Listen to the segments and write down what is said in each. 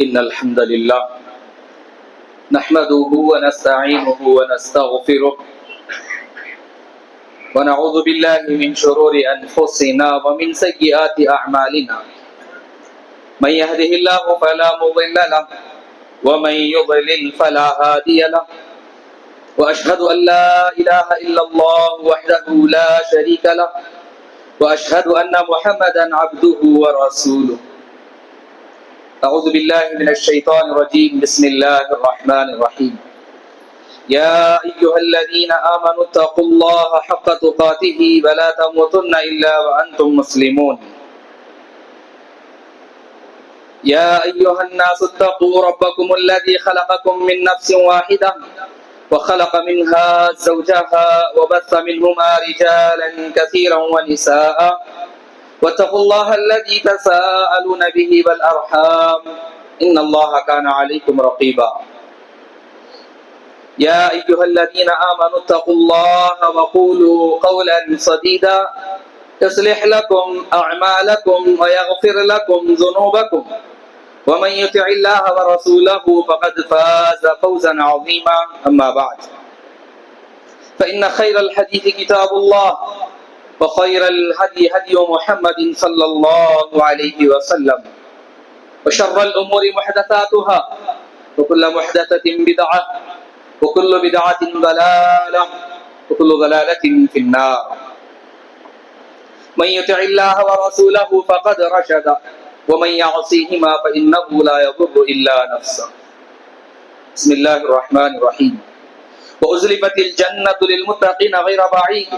إن الحمد لله نحمده ونستعينه ونستغفره ونعوذ بالله من شرور أنفسنا ومن سيئات أعمالنا من يهده الله فلا مضل له ومن يضلل فلا هادي له وأشهد أن لا إله إلا الله وحده لا شريك له وأشهد أن محمدا عبده ورسوله. أعوذ بالله من الشيطان الرجيم. بسم الله الرحمن الرحيم. يا أيها الذين آمنوا اتقوا الله حق تقاته ولا تموتن إلا وأنتم مسلمون. يا أيها الناس اتقوا ربكم الذي خلقكم من نفس واحدة وخلق منها زوجها وبث منهما رجالا كثيرا ونساء واتقوا الله الذي تساءلون به والأرحام إن الله كان عليكم رقيبا. يا أيها الذين آمنوا اتقوا الله وقولوا قولا سديدا يصلح لكم أعمالكم ويغفر لكم ذنوبكم ومن يطع الله ورسوله فقد فاز فوزا عظيما. أما بعد فإن خير الحديث كتاب الله وخير الهدي هدي محمد صلى الله عليه وسلم وشر الأمور محدثاتها وكل محدثة بدعة وكل بدعة ضلالة وكل ضلالة في النار. من يطع الله ورسوله فقد رشد ومن يعصيهما فإنه لا يضر إلا نفسه. بسم الله الرحمن الرحيم. وأزلفت الجنة للمتقين غير بعيد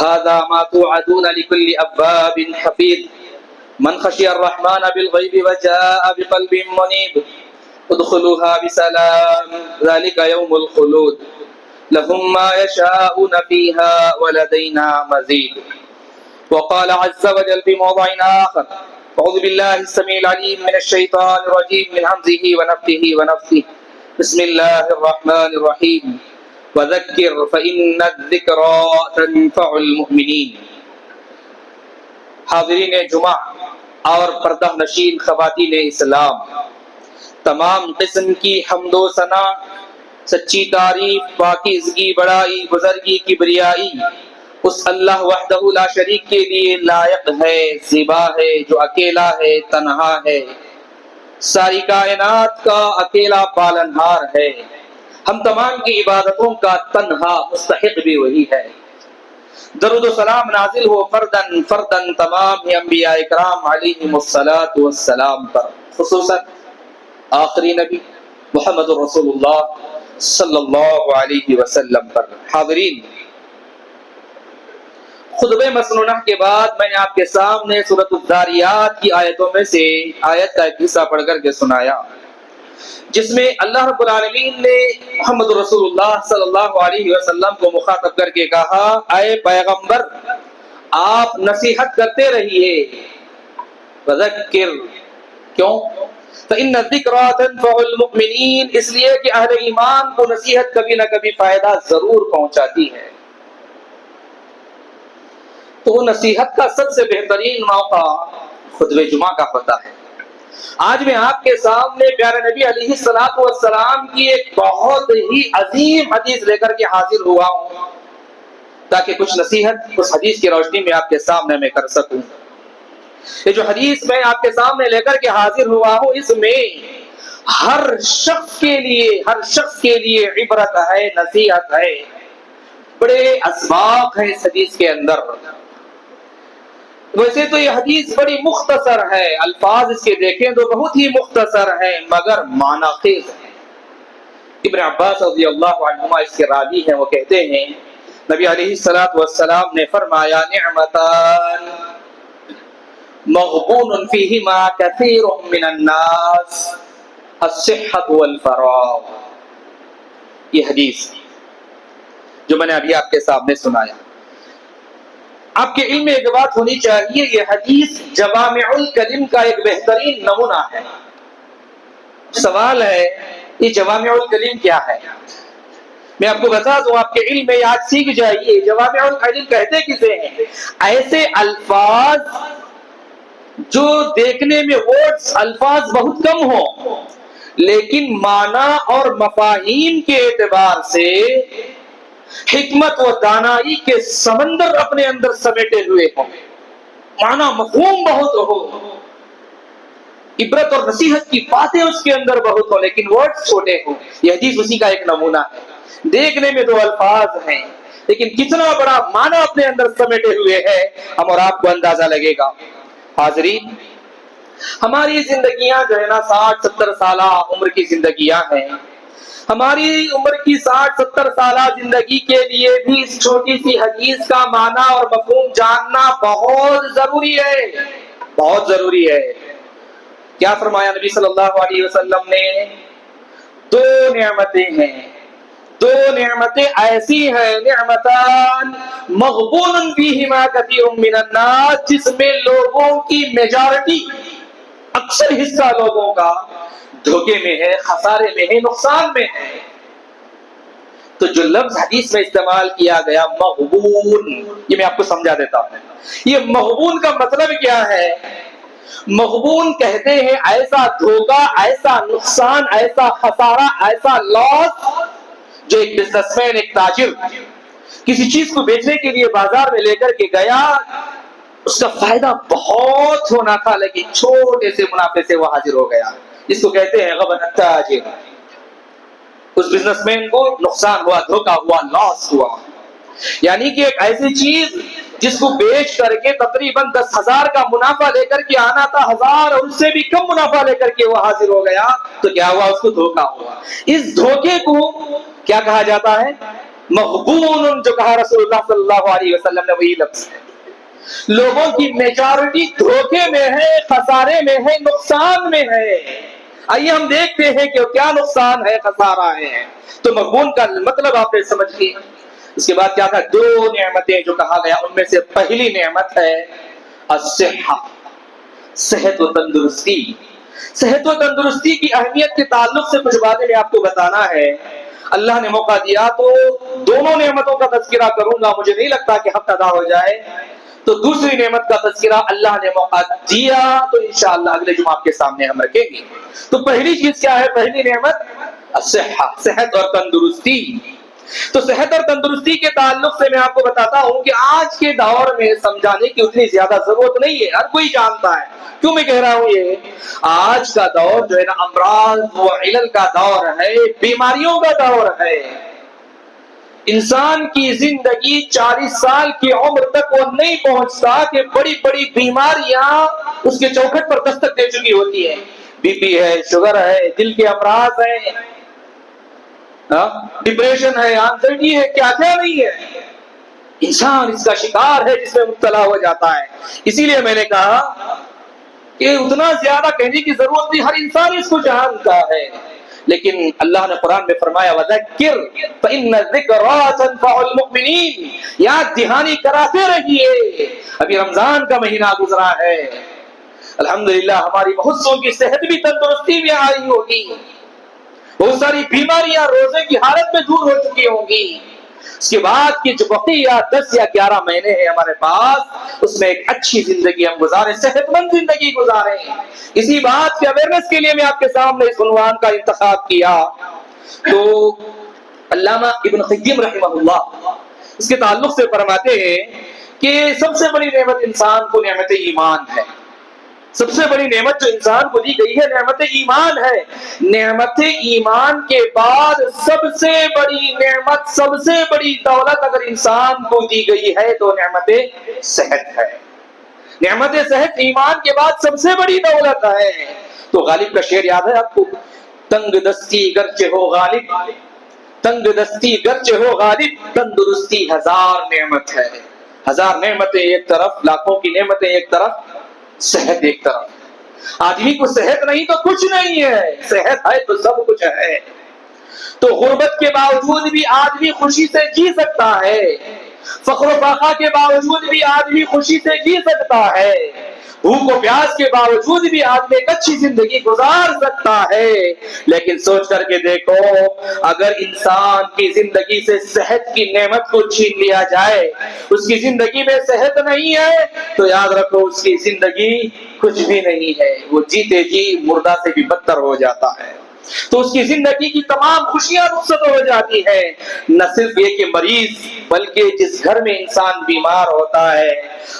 هذا ما توعدون لكل أواب حفيظ من خشي الرحمن بالغيب وجاء بقلب منيب ادخلوها بسلام ذلك يوم الخلود لهم ما يشاءون فيها ولدينا مزيد. وقال عز وجل في موضع آخر أعوذ بالله السميع العليم من الشيطان الرجيم من همزه ونفخه ونفثه. بسم الله الرحمن الرحيم. وذكر فإن الذكرى تنفع المؤمنین. حاضرین جمعہ اور پردہ نشین خواتین اسلام، تمام قسم کی حمد و ثنا، سچی تعریف، پاکیزگی، بڑائی، بزرگی، کبریائی اس اللہ وحدہ لا شریک کے لیے لائق ہے، زیبا ہے، جو اکیلا ہے، تنہا ہے، ساری کائنات کا اکیلا پالنہار ہے. ہم تمام کی عبادتوں کا تنہا مستحق بھی وہی ہے. درود و سلام نازل ہو فردن فردن تمام ہی انبیاء اکرام علیہم الصلاۃ والسلام پر، خصوصاً آخری نبی محمد رسول اللہ صلی اللہ علیہ وسلم پر. حاضرین، خطبہ مسنونہ کے بعد میں نے آپ کے سامنے سورۃ الذاریات کی آیتوں میں سے آیت کا ایک حصہ پڑھ کر کے سنایا، جس میں اللہ رب العالمین نے محمد رسول اللہ صلی اللہ علیہ وسلم کو مخاطب کر کے کہا، اے پیغمبر آپ نصیحت کرتے رہیے. وذکر، کیوں؟ فإن الذکریٰ تنفع المؤمنین، اس لیے کہ اہل ایمان کو نصیحت کبھی نہ کبھی فائدہ ضرور پہنچاتی ہے. تو وہ نصیحت کا سب سے بہترین موقع خطبہ جمعہ کا ہوتا ہے. آج میں آپ کے سامنے پیارے نبی علیہ الصلوۃ والسلام کی ایک بہت ہی عظیم حدیث لے کر کے حاضر ہوا ہوں، تاکہ کچھ نصیحت اس حدیث کی روشنی میں آپ کے سامنے میں کر سکوں. یہ جو حدیث میں آپ کے سامنے لے کر کے حاضر ہوا ہوں، اس میں ہر شخص کے لیے عبرت ہے، نصیحت ہے، بڑے اسباق ہیں اس حدیث کے اندر. ویسے تو یہ حدیث بڑی مختصر ہے، الفاظ اس کے دیکھیں تو بہت ہی مختصر ہیں، مگر معنی خیز ہے. ابن عباس رضی اللہ عنہما اس کے راوی ہیں، وہ کہتے ہیں نبی علیہ الصلوۃ والسلام نے فرمایا، نعمتان مغبون فیہما کثیر من الناس الصحۃ والفراغ. یہ حدیث جو میں نے ابھی آپ کے سامنے سنایا، آپ کے علم میں ایک بات ہونی چاہیے، یہ حدیث جوامع الکلم کا ایک بہترین نمونہ ہے. سوال ہے یہ جوامع الکلم کیا ہے؟ میں آپ کو بتا دوں، آپ کے علم میں آج سیکھ جائیے. جوامع الکلم کہتے کسے ہیں؟ ایسے الفاظ جو دیکھنے میں ورڈز الفاظ بہت کم ہوں لیکن معنی اور مفاہیم کے اعتبار سے حکمت و دانائی کے سمندر اپنے اندر سمیٹے ہوئے ہوں، معنی مفہوم بہت ہو، عبرت اور نصیحت کی باتیں اس کے اندر بہت ہو لیکن ورڈز چھوٹے ہوں۔ یہ حدیث اسی کا ایک نمونہ ہے۔ دیکھنے میں 2 الفاظ ہیں لیکن کتنا بڑا معنی اپنے اندر سمیٹے ہوئے ہے، ہم اور آپ کو اندازہ لگے گا۔ حاضرین، ہماری زندگیاں جو ہے نا 60-70 سالہ عمر کی زندگیاں ہیں۔ ہماری عمر کی 60-70 سالہ زندگی کے لیے بھی اس چھوٹی سی حدیث کا معنی اور مفہوم جاننا بہت ضروری ہے، بہت ضروری ہے۔ کیا فرمایا نبی صلی اللہ علیہ وسلم نے؟ 2 نعمتیں ہیں، 2 نعمتیں ایسی ہیں، نعمتان مغبون فیہما کثیر من الناس، جس میں لوگوں کی میجارٹی، اکثر حصہ لوگوں کا دھوکے میں ہے، خسارے میں ہے، نقصان میں ہے۔ تو جو لفظ حدیث میں استعمال کیا گیا مغبون، یہ میں آپ کو سمجھا دیتا ہوں۔ یہ مغبون کا مطلب کیا ہے؟ مغبون کہتے ہیں ایسا دھوکہ، ایسا نقصان، ایسا خسارہ، ایسا لاس جو ایک بزنس مین، ایک تاجر کسی چیز کو بیچنے کے لیے بازار میں لے کر کے گیا، اس کا فائدہ بہت ہونا تھا لیکن چھوٹے سے منافع سے وہ حاضر ہو گیا، جس کو کہتے ہیں غبن التاجر۔ اس بزنس مین کو نقصان ہوا، دھوکہ ہوا، لاس ہوا۔ یعنی کہ ایک ایسی چیز جس کو بیچ کر کے تقریباً 10,000 کا منافع لے کر کے آنا تھا، 1000 اور اس سے بھی کم منافع لے کر کے وہ حاضر ہو گیا، تو کیا ہوا؟ اس کو دھوکہ ہوا۔ اس دھوکے کو کیا کہا جاتا ہے؟ مغبون۔ جو کہا رسول اللہ صلی اللہ علیہ وسلم نے وہی لفظ ہے۔ لوگوں کی میجارٹی دھوکے میں ہے، خسارے میں ہے، نقصان میں ہے۔ آئیے ہم دیکھتے ہیں کہ کیا نقصان ہے، خسارہ ہے۔ تو مغبون کا مطلب آپ نے سمجھ لیا۔ اس کے بعد کیا تھا؟ 2 نعمتیں جو کہا گیا، ان میں سے پہلی نعمت ہے الصحہ، صحت و تندرستی۔ صحت و تندرستی کی اہمیت کے تعلق سے کچھ باتیں میں آپ کو بتانا ہے۔ اللہ نے موقع دیا تو دونوں نعمتوں کا تذکرہ کروں گا، مجھے نہیں لگتا کہ حق ادا ہو جائے۔ تو دوسری نعمت کا تذکرہ اللہ نے موقع دیا تو انشاءاللہ اگلے جمعہ آپ کے سامنے ہم رکھیں گے۔ تو پہلی چیز کیا ہے؟ پہلی نعمت الصحہ، صحت اور تندرستی۔ تو صحت اور تندرستی کے تعلق سے میں آپ کو بتاتا ہوں کہ آج کے دور میں سمجھانے کی اتنی زیادہ ضرورت نہیں ہے، ہر کوئی جانتا ہے۔ کیوں میں کہہ رہا ہوں یہ؟ آج کا دور جو ہے نا امراض و علل کا دور ہے، بیماریوں کا دور ہے۔ انسان کی زندگی 40 سال کی عمر تک وہ نہیں پہنچتا کہ بڑی بڑی بیماریاں اس کے چوکھٹ پر دستک دے چکی ہوتی ہیں۔ بی پی ہے، شوگر ہے، دل کے امراض ہیں، ڈپریشن ہے، انزائٹی ہے، کیا کیا نہیں ہے۔ انسان اس کا شکار ہے، جس میں مبتلا ہو جاتا ہے۔ اسی لیے میں نے کہا کہ اتنا زیادہ کہنے کی ضرورت نہیں، ہر انسان اس کو جانتا ہے۔ لیکن اللہ نے قرآن میں فرمایا وَذَكِّرْ فَإِنَّ الذِّكْرَىٰ تَنفَعُ الْمُؤْمِنِينَ، یاد دہانی کراتے رہیے۔ ابھی رمضان کا مہینہ گزرا ہے، الحمدللہ ہماری بہت سو کی صحت بھی، تندرستی بھی آئی ہوگی، بہت ساری بیماریاں روزے کی حالت میں دور ہو چکی ہوں گی۔ اس کے بعد کی جو بقیہ 10 یا 11 مہینے ہیں ہمارے پاس، اس میں ایک اچھی زندگی ہم گزاریں، صحت مند زندگی گزاریں۔ اسی بات کے اویئرنس کے لیے میں آپ کے سامنے اس عنوان کا انتخاب کیا۔ تو علامہ ابن قیم رحمہ اللہ اس کے تعلق سے فرماتے ہیں کہ سب سے بڑی نعمت انسان کو نعمت ایمان ہے۔ سب سے بڑی نعمت جو انسان کو دی گئی ہے نعمت ایمان ہے۔ نعمت ایمان کے بعد سب سے بڑی نعمت، سب سے بڑی دولت اگر انسان کو دی گئی ہے تو نعمت صحت ہے۔ نعمت صحت ایمان کے بعد سب سے بڑی دولت ہے۔ تو غالب کا شعر یاد ہے آپ کو؟ تنگ دستی گرچہ ہو غالب، تنگ دستی گرچہ ہو غالب، تندرستی 1000 نعمت ہے۔ 1000 نعمتیں ایک طرف، لاکھوں کی نعمتیں ایک طرف، صحت ایک طرف۔ آدمی کو صحت نہیں تو کچھ نہیں ہے، صحت ہے تو سب کچھ ہے۔ تو غربت کے باوجود بھی آدمی خوشی سے جی سکتا ہے، فقر و فاقہ کے باوجود بھی آدمی خوشی سے جی سکتا ہے، بھوک و پیاس کے باوجود بھی آدمی ایک اچھی زندگی گزار سکتا ہے. لیکن سوچ کر کے دیکھو اگر انسان کی زندگی سے صحت کی نعمت کو چھین لیا جائے, اس کی زندگی میں صحت نہیں ہے تو یاد رکھو اس کی زندگی کچھ بھی نہیں ہے, وہ جیتے جی مردہ سے بھی بدتر ہو جاتا ہے. تو اس کی زندگی کی تمام خوشیاں رخصت ہو جاتی ہیں. نہ صرف یہ کہ مریض بلکہ جس گھر میں انسان بیمار ہوتا ہے,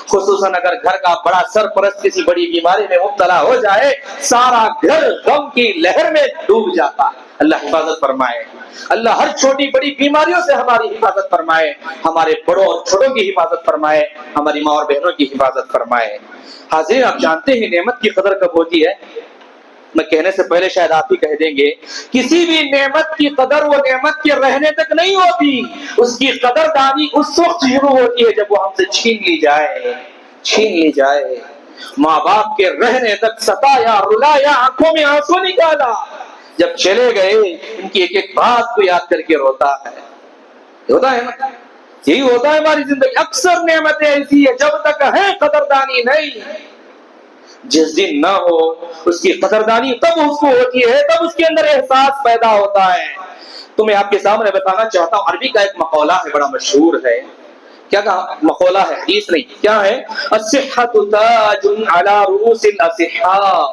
خصوصاً اگر گھر کا بڑا سرپرست کسی بڑی بیماری میں مبتلا ہو جائے, سارا گھر غم کی لہر میں ڈوب جاتا ہے. اللہ حفاظت فرمائے, اللہ ہر چھوٹی بڑی بیماریوں سے ہماری حفاظت فرمائے, ہمارے بڑوں اور چھوٹوں کی حفاظت فرمائے, ہماری ماں اور بہنوں کی حفاظت فرمائے. حاضرین, آپ جانتے ہیں نعمت کی قدر کب ہوتی ہے؟ میں کہنے سے پہلے شاید آپ ہی کہہ دیں گے, کسی بھی نعمت کی قدر وہ نعمت کے رہنے تک نہیں ہوتی, اس کی قدر دانی اس وقت شروع ہوتی ہے جب وہ ہم سے چھین لی جائے. ماں باپ کے رہنے تک ستایا, رلایا, آنکھوں میں آنسو نکالا, جب چلے گئے ان کی ایک ایک بات کو یاد کر کے روتا ہے نا. یہی ہوتا ہے ہماری زندگی. اکثر نعمتیں ایسی ہے جب تک ہے قدردانی نہیں, جس دن نہ ہو اس کی قدردانی تب اس کو ہوتی ہے, تب اس کے اندر احساس پیدا ہوتا ہے. تو میں آپ کے سامنے بتانا چاہتا ہوں, عربی کا ایک مقولہ ہے بڑا مشہور ہے. کیا کہا مقولہ ہے, حدیث نہیں, کیا ہے؟ الصحۃ تاج علی رؤوس الاصحاء,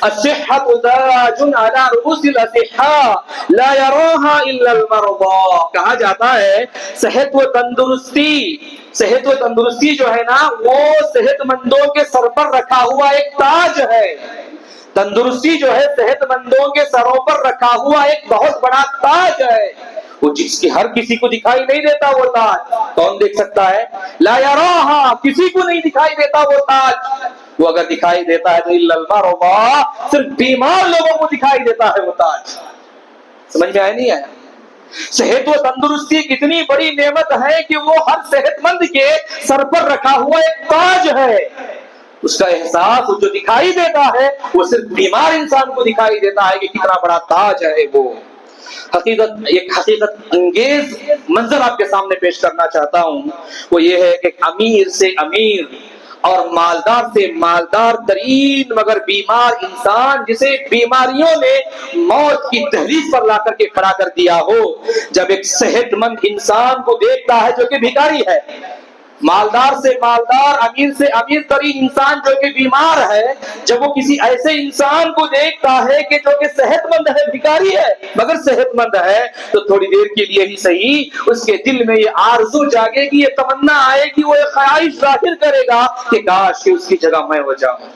الصحۃ تاج علی رؤوس الاصحاء لا يراها الا المرضى. کہا جاتا ہے صحت و تندرستی جو ہے نا وہ صحت مندوں کے سر پر رکھا ہوا ایک تاج ہے. تندرستی جو ہے صحت مندوں کے سروں پر رکھا ہوا ایک بہت بڑا تاج ہے, وہ جس کی ہر کسی کو دکھائی نہیں دیتا. وہ تاج کون دیکھ سکتا ہے؟ لا یراہا, کسی کو نہیں دکھائی دیتا وہ تاج. وہ اگر دکھائی دیتا ہے تو الا المرضى, صرف بیمار لوگوں کو دکھائی دیتا ہے وہ تاج. سمجھ میں آیا نہیں آیا؟ صحت و تندرستی کتنی بڑی نعمت ہے کہ وہ ہر صحت مند کے سر پر رکھا ہوا ایک تاج ہے. اس کا احساس جو دکھائی دیتا ہے وہ صرف بیمار انسان کو دکھائی دیتا ہے کہ کتنا بڑا تاج ہے وہ. ایک حقیقت انگیز منظر آپ کے سامنے پیش کرنا چاہتا ہوں, وہ یہ ہے کہ امیر سے امیر اور مالدار سے مالدار ترین مگر بیمار انسان, جسے بیماریوں نے موت کی دہلیز پر لا کر کے کھڑا کر دیا ہو, جب ایک صحت مند انسان کو دیکھتا ہے جو کہ بھیکاری ہے, مالدار سے مالدار, امیر سے امیر ترین انسان جو کہ بیمار ہے, جب وہ کسی ایسے انسان کو دیکھتا ہے کہ جو کہ صحت مند ہے, بھیکاری ہے مگر صحت مند ہے, تو تھوڑی دیر کے لیے ہی صحیح اس کے دل میں یہ آرزو جاگے گی, یہ تمنا آئے گی, وہ ایک خواہش ظاہر کرے گا کہ کاش کہ اس کی جگہ میں ہو جاؤں,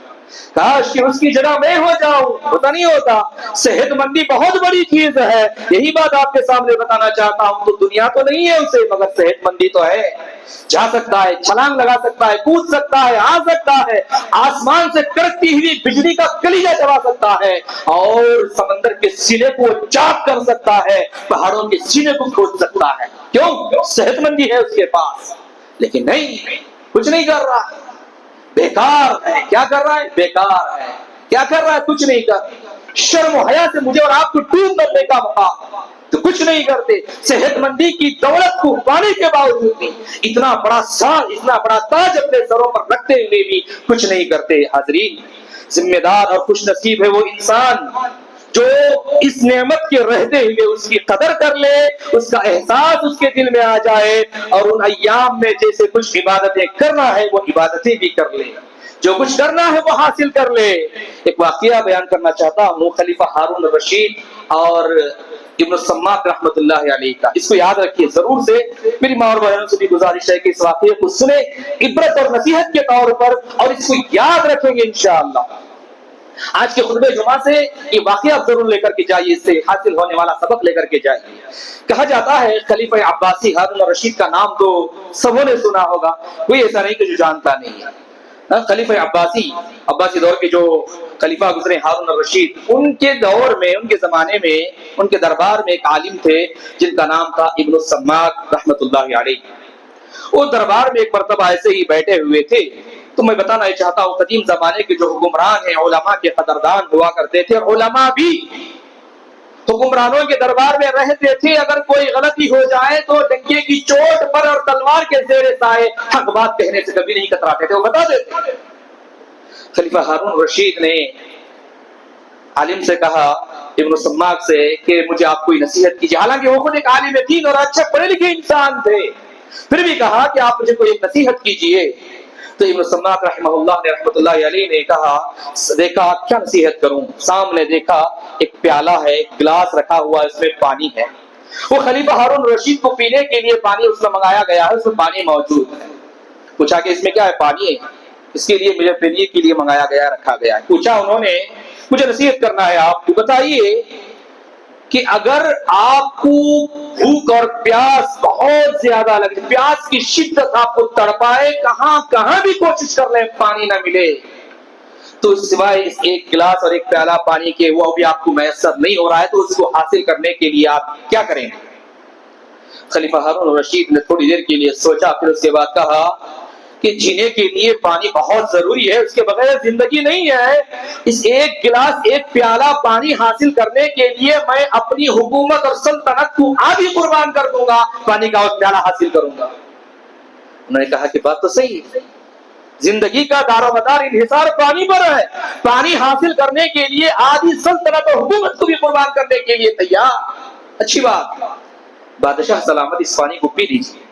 کاش کہ اس کی جگہ میں ہو جاؤں. ہوتا نہیں ہوتا؟ صحت مندی بہت بڑی چیز ہے, یہی بات آپ کے سامنے بتانا چاہتا ہوں. تو دنیا تو نہیں ہے اسے مگر صحت مندی تو ہے. جا سکتا ہے, چھلانگ لگا سکتا ہے, کود سکتا ہے, آ سکتا ہے, آسمان سے کڑکتی ہوئی بجلی کا کلیجہ چلا سکتا ہے, اور سمندر کے سینے کو چاک کر سکتا ہے, پہاڑوں کے سینے کو کھود سکتا ہے. کیوں؟ صحت مندی ہے اس کے پاس. لیکن نہیں, کچھ نہیں کر رہا, بیکار ہے. کیا کر رہا ہے؟ بیکار ہے. کیا کر رہا ہے؟ کچھ نہیں کر. شرم و حیا سے مجھے اور آپ کو ڈوب مرنے کا موقع, تو کچھ نہیں کرتے. صحت مندی کی دولت کو پانے کے باوجود بھی اتنا بڑا سال, اتنا بڑا تاج اپنے سروں پر رکھتے ہوئے بھی کچھ نہیں کرتے. حاضرین, ذمہ دار اور خوش نصیب ہے وہ انسان جو اس نعمت کے رہتے ہوئے اس کی قدر کر لے, اس کا احساس اس کے دل میں آ جائے, اور ان ایام میں جیسے کچھ عبادتیں کرنا ہے وہ عبادتیں بھی کر لے, جو کچھ کرنا ہے وہ حاصل کر لے. ایک واقعہ بیان کرنا چاہتا ہوں خلیفہ ہارون الرشید اور ابن السماک رحمت اللہ علیہ کا. اس کو یاد رکھیے ضرور سے. میری ماں اور بہنوں سے بھی گزارش ہے کہ اس واقعے کو سنیں عبرت اور نصیحت کے طور پر, اور اس کو یاد رکھیں گے انشاءاللہ. آج کے خطبہ جمعہ سے یہ واقعہ ضرور لے کر کے جائیے, اس سے حاصل ہونے والا سبق لے کر کے جائیے. کہا جاتا ہے خلیفہ عباسی ہارون الرشید کا نام تو سبوں نے سنا ہوگا, کوئی ایسا نہیں کہ جو جانتا نہیں ہے. خلیفہ عباسی دور کے جو خلیفہ گزرے ہارون الرشید, ان کے دور میں, ان کے زمانے میں, ان کے دربار میں ایک عالم تھے جن کا نام تھا ابن السماک رحمت اللہ علیہ. وہ دربار میں ایک مرتبہ ایسے ہی بیٹھے ہوئے تھے. تو میں بتانا چاہتا ہوں قدیم زمانے کے جو حکمران ہیں علماء کے قدردان ہوا کرتے تھے, اور علماء بھی حکمرانوں کے دربار میں رہتے تھے. اگر کوئی غلطی ہو جائے تو ڈنکے کی چوٹ پر اور تلوار کے زیر سائے حق بات کہنے سے کبھی نہیں کتراتے تھے, وہ بتا دیتے. خلیفہ ہارون رشید نے عالم سے کہا، ابن سماک سے، کہ مجھے آپ کوئی نصیحت کیجیے. حالانکہ وہ خود ایک عالم دین اور اچھے پڑھے لکھے انسان تھے، پھر بھی کہا کہ آپ مجھے کوئی ایک نصیحت کیجیے. تو ابن سماک رحمہ اللہ نے رحمۃ اللہ علیہ نے کہا، دیکھا کیا نصیحت کروں. سامنے دیکھا ایک پیالہ ہے، ایک گلاس رکھا ہوا ہے، اس میں پانی ہے. وہ خلیفہ ہارون رشید کو پینے کے لیے پانی اس میں منگایا گیا ہے، اس میں پانی موجود ہے. پوچھا کہ اس میں کیا ہے؟ پانی ہے. اس کے لیے مجھے پینے کے لیے منگایا گیا، رکھا گیا ہے. پوچھا انہوں نے، مجھے نصیحت کرنا ہے آپ کو، بتائیے کہ اگر آپ کو بھوک اور پیاس بہت زیادہ لگے، پیاس کی شدت آپ کو تڑپائے، کہاں بھی کوشش کر لیں پانی نہ ملے، تو سوائے اس ایک گلاس اور ایک پیالہ پانی کے وہ بھی آپ کو میسر نہیں ہو رہا ہے، تو اس کو حاصل کرنے کے لیے آپ کیا کریں گے؟ خلیفہ ہارون رشید نے تھوڑی دیر کے لیے سوچا، پھر اس کے بعد کہا کہ جینے کے لیے پانی بہت ضروری ہے، اس کے بغیر زندگی نہیں ہے. اس ایک گلاس ایک پیالہ پانی حاصل کرنے کے لیے میں اپنی حکومت اور سلطنت کو آدھی قربان کر دوں گا، پانی کا ایک پیالہ حاصل کروں گا. انہوں نے کہا کہ بات تو صحیح ہے، زندگی کا دار و مدار انحصار پانی پر ہے، پانی حاصل کرنے کے لیے آدھی سلطنت اور حکومت کو بھی قربان کرنے کے لیے تیار. اچھی بات، بادشاہ سلامت اس پانی کو پی لیجیے.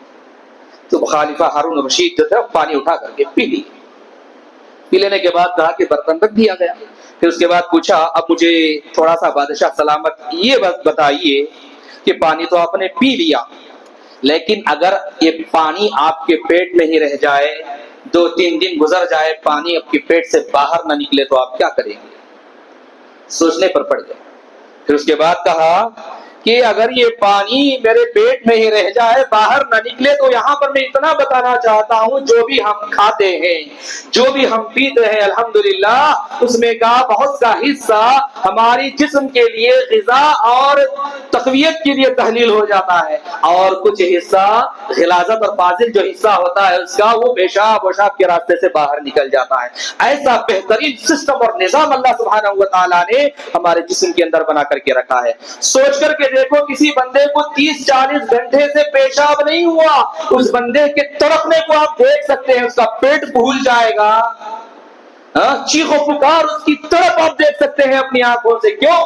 تو خلیفہ ہارون رشید جو تھا پانی اٹھا کر کے پی لی. پی لینے کے بعد کہا کہ برتن رکھ دیا گیا. پھر اس کے بعد پوچھا، اب مجھے تھوڑا سا بادشاہ سلامت یہ بات بتائیے کہ پانی تو آپ نے پی لیا، لیکن اگر یہ پانی آپ کے پیٹ میں ہی رہ جائے، 2-3 دن گزر جائے، پانی آپ کے پیٹ سے باہر نہ نکلے، تو آپ کیا کریں گے؟ سوچنے پر پڑ گئے. پھر اس کے بعد کہا کہ اگر یہ پانی میرے پیٹ میں ہی رہ جائے، باہر نہ نکلے، تو یہاں پر میں اتنا بتانا چاہتا ہوں، جو بھی ہم کھاتے ہیں، جو بھی ہم پیتے ہیں، الحمدللہ اس میں کا بہت سا حصہ ہماری جسم کے لیے غذا اور تقویت کے لیے تحلیل ہو جاتا ہے، اور کچھ حصہ غلاظت اور فاضل جو حصہ ہوتا ہے اس کا، وہ پیشاب وشاب کے راستے سے باہر نکل جاتا ہے. ایسا بہترین سسٹم اور نظام اللہ سبحانہ و تعالیٰ نے ہمارے جسم کے اندر بنا کر کے رکھا ہے. سوچ کر کے دیکھو، کسی بندے کو 30-40 گھنٹے سے پیشاب نہیں ہوا، اس بندے کے تڑپنے کو آپ دیکھ سکتے ہیں، اس کا پیٹ پھول جائے گا، چیخ و پکار اس کی تڑپ آپ دیکھ سکتے ہیں اپنی آنکھوں سے. کیوں؟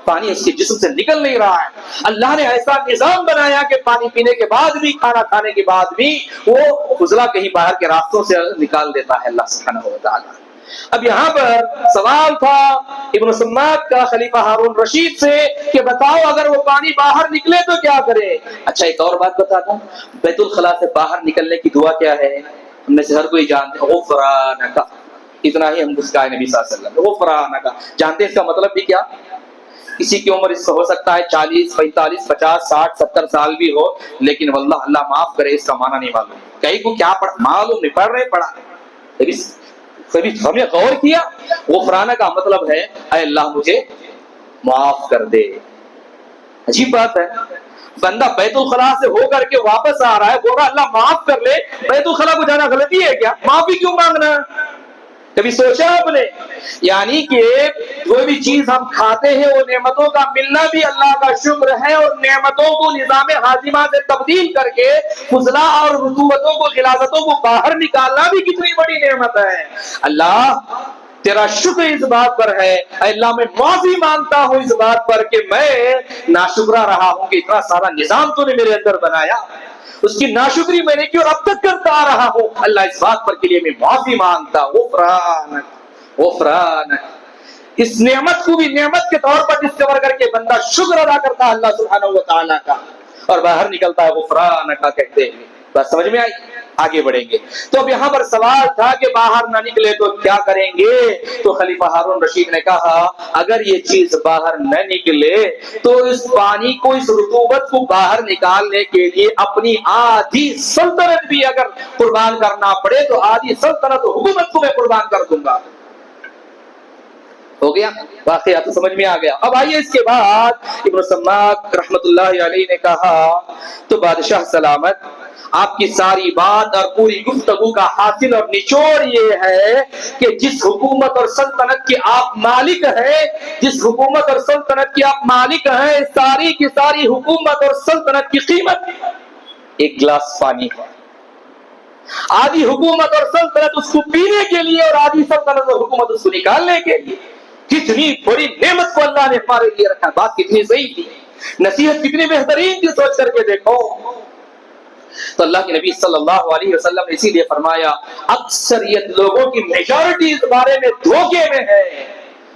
پانی اس کے جسم سے نکل نہیں رہا ہے. اللہ نے ایسا نظام بنایا کہ پانی پینے کے بعد بھی، کھانا کھانے کے بعد بھی وہ فضلہ کہیں باہر کے راستوں سے نکال دیتا ہے اللہ سبحانہ و تعالیٰ. اب یہاں پر سوال تھا ابن سماک کا خلیفہ ہارون رشید سے کہ بتاؤ اگر وہ پانی باہر نکلے تو کیا کرے. اچھا ایک اور بات بتاتا ہوں، بیت الخلاء سے باہر نکلنے کی دعا کیا ہے؟ ہم میں سے ہر کوئی جانتے ہیں، غفرانک. اتنا ہی ہم گسکائے نبی صلی اللہ علیہ وسلم، غفرانک. جانتے ہیں اس کا مطلب بھی کیا؟ کسی کی عمر اس سے ہو سکتا ہے 40 45 50 60 70 سال بھی ہو، لیکن واللہ اللہ معاف کرے اس کا معنی نہیں معلوم. کہیں کو کیا معلوم نہیں، پڑھ رہے پڑھا، کبھی ہم نے غور کیا؟ غفرانہ کا مطلب ہے اے اللہ مجھے معاف کر دے. عجیب بات ہے، بندہ بیت الخلاء سے ہو کر کے واپس آ رہا ہے، بول رہا اللہ معاف کر لے. بیت الخلاء کو جانا غلطی ہے کیا؟ معافی کیوں مانگنا؟ کبھی سوچا آپ نے؟ یعنی کہ کوئی بھی چیز ہم کھاتے ہیں، وہ نعمتوں کا ملنا بھی اللہ کا شکر ہے، اور نعمتوں کو نظام ہاضمہ سے تبدیل کر کے فضلہ اور رطوبتوں کو، غلاظتوں کو باہر نکالنا بھی کتنی بڑی نعمت ہے. اللہ تیرا شکر اس بات پر ہے، اے اللہ میں معافی مانگتا ہوں اس بات پر کہ میں ناشکرا رہا ہوں کہ اتنا سارا نظام تو نے میرے اندر بنایا، اس کی ناشکری میں نے کی اور اب تک کرتا آ رہا ہوں. اللہ اس بات پر کے لیے میں معافی مانگتا ہوں. غفرانک غفرانک. اس نعمت کو بھی نعمت کے طور پر ڈسکور کر کے بندہ شکر ادا کرتا ہے اللہ سبحانہ و تعالیٰ کا، اور باہر نکلتا ہے غفرانک کہتے ہیں. بات سمجھ میں آئی؟ آگے بڑھیں گے. تو اب یہاں پر سوال تھا کہ باہر نہ نکلے تو کیا کریں گے؟ تو خلیفہ ہارون رشید نے کہا اگر یہ چیز باہر نہ نکلے تو اس پانی کو، اس رطوبت کو باہر نکالنے کے لیے اپنی آدھی سلطنت بھی اگر قربان کرنا پڑے تو آدھی سلطنت حکومت کو میں قربان کر دوں گا. ہو گیا واقعہ تو سمجھ میں آ گیا. اب آئیے اس کے بعد ابن سماک رحمت اللہ علیہ نے کہا تو بادشاہ سلامت آپ کی ساری بات اور پوری گفتگو کا حاصل اور نچوڑ یہ ہے کہ جس حکومت اور سلطنت کے آپ مالک ہیں، جس حکومت اور سلطنت کے آپ مالک ہیں، ساری کی ساری حکومت اور سلطنت کی قیمت ایک گلاس پانی ہے. آدھی حکومت اور سلطنت اس کو پینے کے لیے اور آدھی سلطنت اور حکومت اس کو نکالنے کے لیے. کتنی بڑی نعمت کو اللہ نے ہمارے لیے رکھا. بات کتنی صحیح تھی, نصیحت کتنی بہترین تھی, سوچ کر کے دیکھو. تو اللہ کے نبی صلی اللہ علیہ وسلم نے اسی لیے فرمایا اکثریت لوگوں کی میجورٹی اس بارے میں دھوکے میں ہے.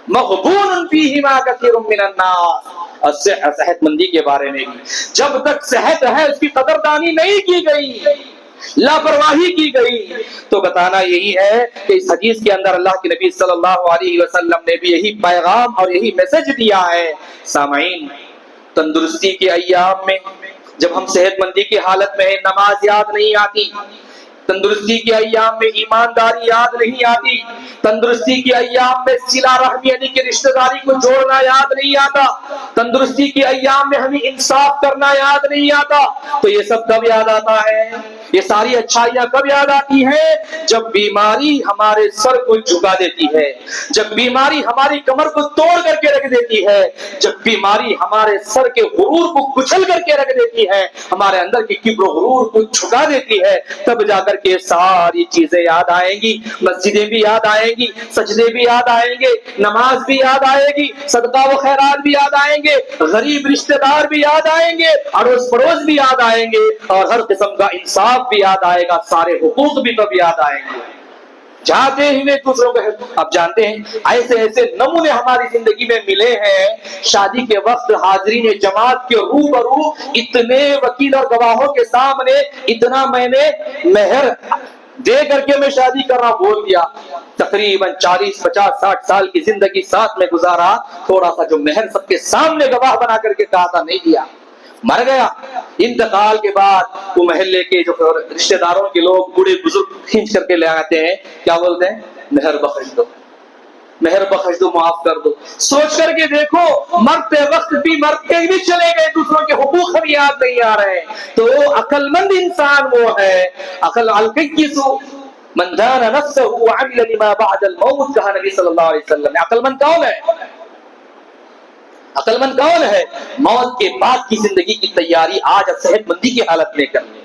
مغبون فیہما کثیر من الناس. اور صحت مندی کے بارے میں بھی جب تک صحت ہے اس کی قدردانی نہیں کی گئی, لاپرواہی کی گئی, تو بتانا یہی ہے کہ اس حدیث کے اندر اللہ کے نبی صلی اللہ علیہ وسلم نے بھی یہی پیغام اور یہی میسج دیا ہے. سامعین, تندرستی کے ایام میں جب ہم صحت مندی کی حالت میں ہیں, نماز یاد نہیں آتی, تندرستی کے ایام میں ایمانداری یاد نہیں آتی, تندرستی کے ایام میں صلہ رحمی یعنی کہ رشتہ داری کو جوڑنا یاد نہیں آتا, تندرستی کے ایام میں ہمیں انصاف کرنا یاد نہیں آتا, تو یہ سب کب یاد آتا ہے؟ یہ ساری اچھائیاں کب یاد آتی ہیں؟ جب بیماری ہمارے سر کو جھکا دیتی ہے, جب بیماری ہماری کمر کو توڑ کر کے رکھ دیتی ہے, جب بیماری ہمارے سر کے غرور کو کچل کر کے رکھ دیتی ہے, ہمارے اندر کی کبر و غرور کو جھکا دیتی ہے, تب جا کر کے ساری چیزیں یاد آئیں گی. مسجدیں بھی یاد آئیں گی, سجدے بھی یاد آئیں گے, نماز بھی یاد آئے گی, صدقہ و خیرات بھی یاد آئیں گے, غریب رشتہ دار بھی یاد آئیں گے, اڑوس پڑوس بھی یاد آئیں گے, اور ہر قسم کا انصاف بھی یاد آئے گا. سارے حقوق بھی تب یاد آئیں گے. جاتے ہوئے دوسروں کو اب جانتے ہیں ایسے ایسے نمونے ہماری زندگی میں ملے ہیں. شادی کے وقت حاضرین جماعت کے روبرو اتنے وکیل اور گواہوں کے سامنے اتنا میں نے مہر دے کر کے میں شادی کرنا بول دیا. تقریباً 40 50 60 سال کی زندگی ساتھ میں گزارا, تھوڑا سا جو مہر سب کے سامنے گواہ بنا کر کے کہا تھا نہیں دیا, مر گیا. انتقال کے بعد وہ محلے کے جو رشتہ داروں کے لوگ بوڑھے بزرگ کھینچ کر کے لے آتے ہیں, کیا بولتے ہیں؟ مہر بخش دو, مہر بخش دو, معاف کر دو. سوچ کر کے دیکھو, مرتے وقت بھی مرتے بھی چلے گئے, دوسروں کے حقوق ہم یاد نہیں آ رہے. تو عقل مند انسان وہ ہے, عقل الکیس من دان نفسه وعمل لما بعد الموت, کہا نبی صلی اللہ علیہ وسلم نے. عقل مند کون ہے؟ عقل مند کون ہے؟ موت کے بعد کی زندگی کی تیاری آج صحت مندی کی حالت میں کر لیں.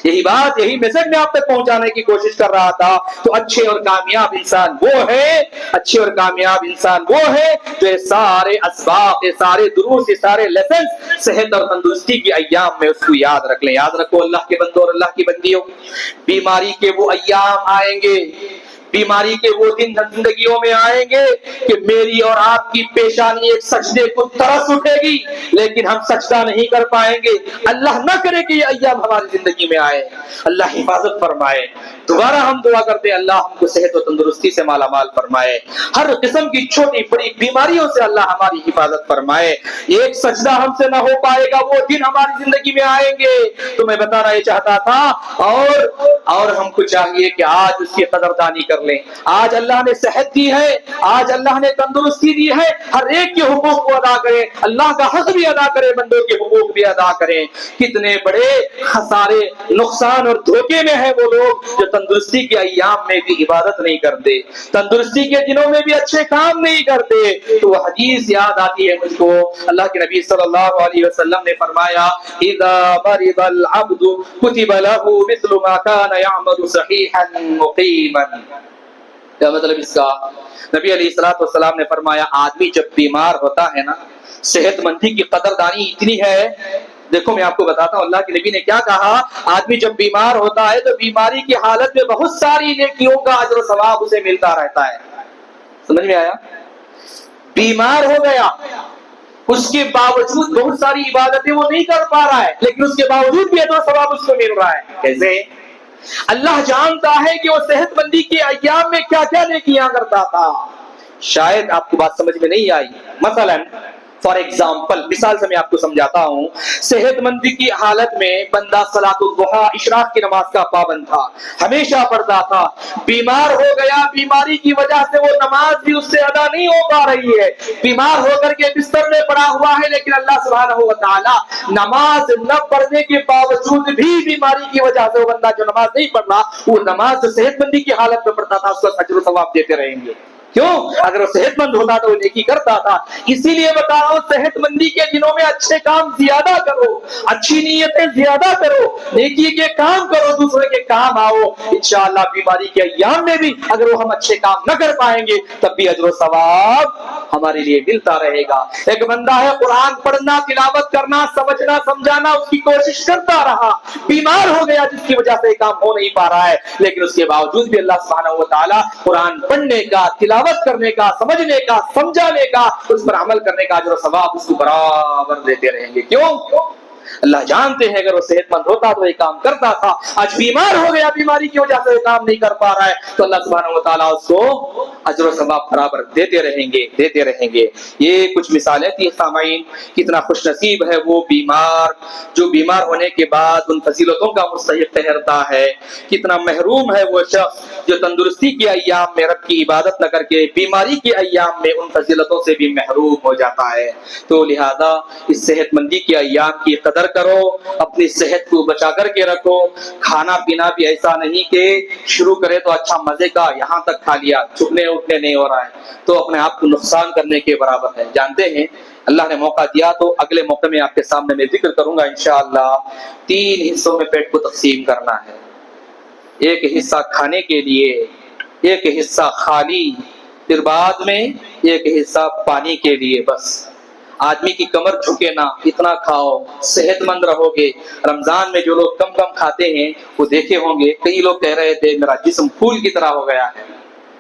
یہی بات, یہی میسج میں آپ تک پہنچانے کی کوشش کر رہا تھا. تو اچھے اور کامیاب انسان وہ ہے, اچھے اور کامیاب انسان وہ ہے جو یہ سارے اسباق, یہ سارے دروس, یہ سارے لیسنز صحت اور تندرستی کے ایام میں اس کو یاد رکھ لیں. یاد رکھو اللہ کے بندوں اور اللہ کی بندیوں, بیماری کے وہ ایام آئیں گے, بیماری کے وہ دن زندگیوں میں آئیں گے کہ میری اور آپ کی پیشانی ایک سجدے کو ترس اٹھے گی, لیکن ہم سجدہ نہیں کر پائیں گے. اللہ نہ کرے کہ یہ ایام ہماری زندگی میں آئے, اللہ حفاظت فرمائے. دوبارہ ہم دعا کرتے ہیں اللہ ہم کو صحت و تندرستی سے مالا مال فرمائے, ہر قسم کی چھوٹی بڑی بیماریوں سے اللہ ہماری حفاظت فرمائے. ایک سجدہ ہم سے نہ ہو پائے گا, وہ دن ہماری زندگی میں آئیں گے. تو میں بتانا یہ چاہتا تھا, اور ہم کو چاہیے کہ آج اس کی قدردانی کر لیں. آج اللہ نے صحت دی ہے, آج اللہ نے تندرستی دی ہے, ہر ایک کے حقوق کو ادا کریں, اللہ کا حق بھی ادا کریں, بندوں کے حقوق بھی ادا کریں. کتنے بڑے خسارے, نقصان اور دھوکے میں ہیں وہ لوگ جو تندرستی کے ایام میں بھی عبادت نہیں کرتے, تندرستی کے دنوں میں بھی اچھے کام نہیں کرتے. تو وہ حدیث یاد آتی ہے مجھ کو, اللہ کے نبی صلی اللہ علیہ وسلم نے فرمایا اذا مرض العبد كتب له مثل ما كان يعمل صحيحا مقيما. کیا مطلب اس کا؟ نبی علیہ الصلوۃ والسلام نے فرمایا آدمی جب بیمار ہوتا ہے نا, صحت مندی کی قدردانی اتنی ہے. دیکھو میں آپ کو بتاتا ہوں اللہ کے نبی نے کیا کہا, آدمی جب بیمار ہوتا ہے تو بیماری کی حالت میں بہت ساری نیکیوں کا اجر و ثواب اسے ملتا رہتا ہے. سمجھ میں آیا؟ بیمار ہو گیا, اس کے باوجود بہت ساری عبادتیں وہ نہیں کر پا رہا ہے, لیکن اس کے باوجود بھی اجر و ثواب اس کو مل رہا ہے. کیسے؟ اللہ جانتا ہے کہ وہ صحت مندی کے ایام میں کیا کیا نیکیاں کرتا تھا. شاید آپ کو بات سمجھ میں نہیں آئی. مثلا فار ایگزامپل, مثال سے میں آپ کو سمجھاتا ہوں. صحت مندی کی حالت میں بندہ صلاۃ الضحیٰ اشراق کی نماز کا پابند تھا, ہمیشہ پڑھتا تھا. بیمار ہو گیا, بیماری کی وجہ سے وہ نماز بھی اس سے ادا نہیں ہو پا رہی ہے, بیمار ہو کر کے بستر میں پڑا ہوا ہے, لیکن اللہ سبحانہ و تعالی نماز نہ پڑھنے کے باوجود بھی بیماری کی وجہ سے وہ بندہ جو نماز نہیں پڑھ رہا, وہ نماز صحت مندی کی حالت میں پڑھتا تھا, اس کو اجر و ثواب دیتے رہیں گے. کیوں؟ اگر وہ صحت مند ہوتا تو وہ نیکی کرتا تھا. اسی لیے بتا رہا ہوں صحت مندی کے دنوں میں اچھے کام زیادہ کرو, اچھی نیتیں زیادہ کرو, نیکی کے کام کرو, دوسرے کے کام آؤ. انشاءاللہ بیماری کے ایام میں بھی اگر وہ ہم اچھے کام نہ کر پائیں گے تب بھی اجر و ثواب ہمارے لیے ملتا رہے گا. ایک بندہ ہے قرآن پڑھنا, تلاوت کرنا, سمجھنا سمجھانا اس کی کوشش کرتا رہا, بیمار ہو گیا جس کی وجہ سے یہ کام ہو نہیں پا رہا ہے, لیکن اس کے باوجود بھی اللہ سبحانہ و تعالی قرآن پڑھنے کا, تلاوت کرنے کا, سمجھنے کا, سمجھانے کا, اس پر عمل کرنے کا اجر و ثواب اس کو برابر دیتے رہیں گے. کیوں؟ اللہ جانتے ہیں اگر وہ صحت مند ہوتا تو یہ کام کرتا تھا, آج بیمار ہو گیا, بیماری کی وجہ سے یہ کام نہیں کر پا رہا ہے, تو اللہ سبحانہ و تعالیٰ اس کو اجر و ثواب برابر دیتے رہیں گے, دیتے رہیں گے. یہ کچھ مثالیں تھی سامعین. کتنا خوش نصیب ہے وہ بیمار جو بیمار ہونے کے بعد ان فضیلتوں کا مستحق ٹھہرتا ہے. کتنا محروم ہے وہ شخص جو تندرستی کے ایام میں رب کی عبادت نہ کر کے بیماری کے ایام میں ان فضیلتوں سے بھی محروم ہو جاتا ہے. تو لہذا اس صحت مندی کے ایام کی قدر کرو, اپنی صحت کو بچا کر کے رکھو. کھانا پینا بھی ایسا نہیں کہ شروع کرے تو اچھا مزے کا یہاں تک کھا لیا, چھکنے اٹھنے نہیں ہو رہا ہے, تو اپنے آپ کو نقصان کرنے کے برابر ہے. جانتے ہیں اللہ نے موقع دیا تو اگلے موقع میں آپ کے سامنے میں ذکر کروں گا انشاءاللہ. 3 حصوں میں پیٹ کو تقسیم کرنا ہے. ایک حصہ کھانے کے لیے, ایک حصہ خالی, پھر بعد میں ایک حصہ پانی کے لیے. بس آدمی کی کمر جھکے نہ, اتنا کھاؤ, صحت مند رہو گے. رمضان میں جو لوگ کم کم کھاتے ہیں وہ دیکھے ہوں گے, کئی لوگ کہہ رہے تھے میرا جسم پھول کی طرح ہو گیا ہے,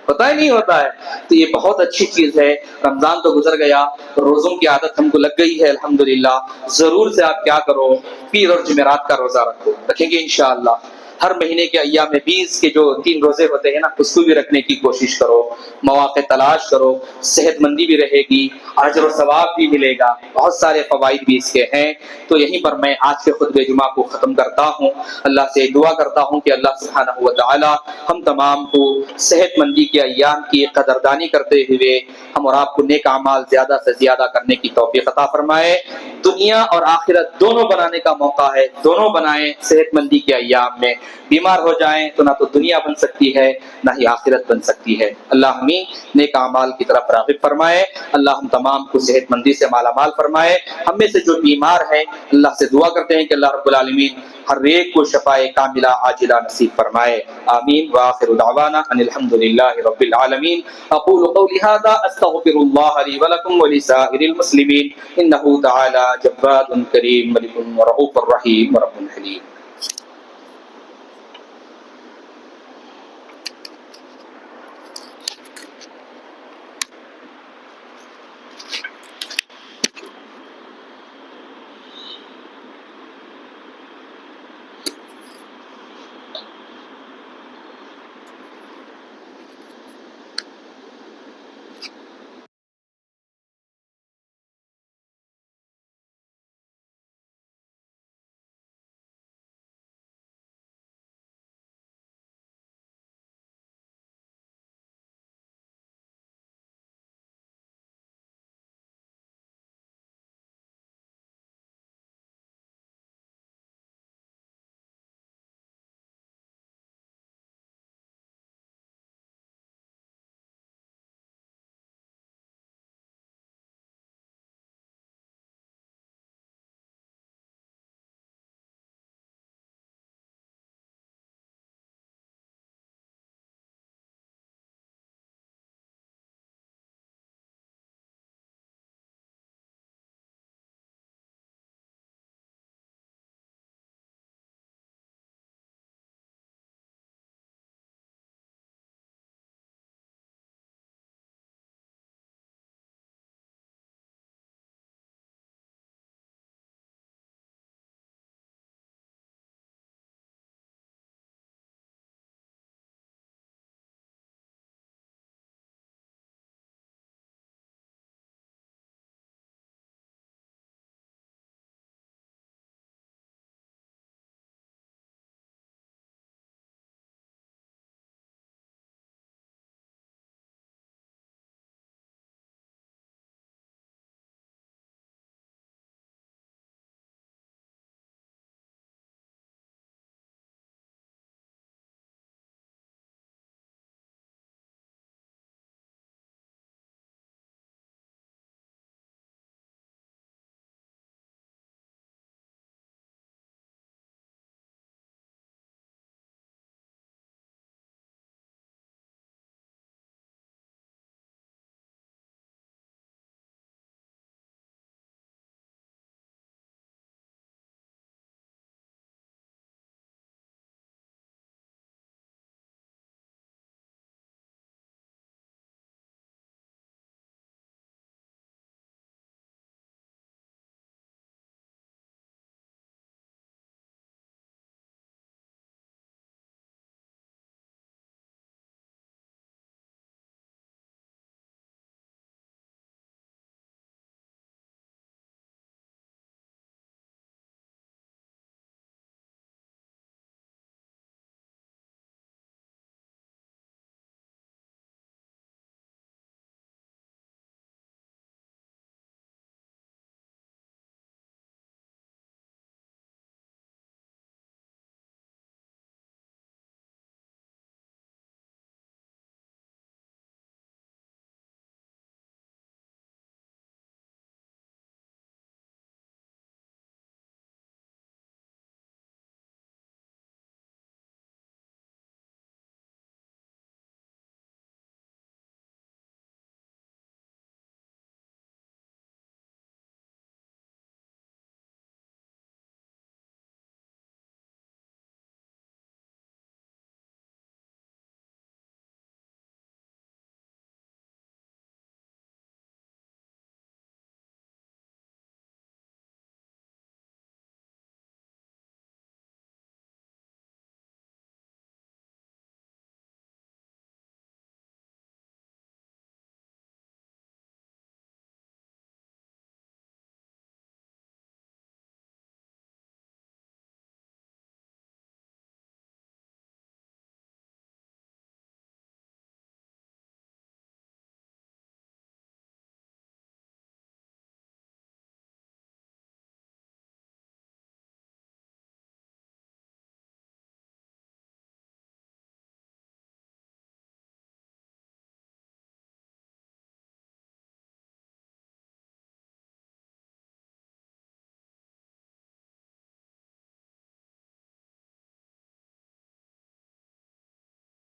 پتہ ہی نہیں ہوتا ہے. تو یہ بہت اچھی چیز ہے. رمضان تو گزر گیا, روزوں کی عادت ہم کو لگ گئی ہے الحمدللہ. ضرور سے آپ کیا کرو, پیر اور جمعرات کا روزہ رکھیں گے انشاءاللہ. ہر مہینے کے ایام میں 20 کے جو 3 روزے ہوتے ہیں نا, اس کو بھی رکھنے کی کوشش کرو, مواقع تلاش کرو. صحت مندی بھی رہے گی, اجر و ثواب بھی ملے گا, بہت سارے فوائد بھی اس کے ہیں. تو یہیں پر میں آج کے خطبہ جمعہ کو ختم کرتا ہوں. اللہ سے دعا کرتا ہوں کہ اللہ سبحانہ و تعالی ہم تمام کو صحت مندی کے ایام کی قدردانی کرتے ہوئے ہم اور آپ کو نیک اعمال زیادہ سے زیادہ کرنے کی توفیق عطا فرمائے. دنیا اور آخرت دونوں بنانے کا موقع ہے, دونوں بنائیں. صحت مندی کے ایام میں بیمار ہو جائیں تو نہ تو دنیا بن سکتی ہے نہ ہی آخرت بن سکتی ہے. اللہ ہمیں نیک اعمال کی طرف راغب فرمائے. اللہ ہم تمام کو صحت مندی سے مالا مال فرمائے. ہم میں سے جو بیمار ہیں اللہ سے دعا کرتے ہیں کہ اللہ رب العالمین ہر ایک کو شفائے کاملہ عاجلہ نصیب فرمائے. آمین. وآخر دعوانا ان الحمدللہ رب العالمین. اقول قولی ھذا استغفر اللہ لی ولکم ولسائر المسلمین انہ تعالی جواد کریم ملک رؤوف رحیم رب حلیم.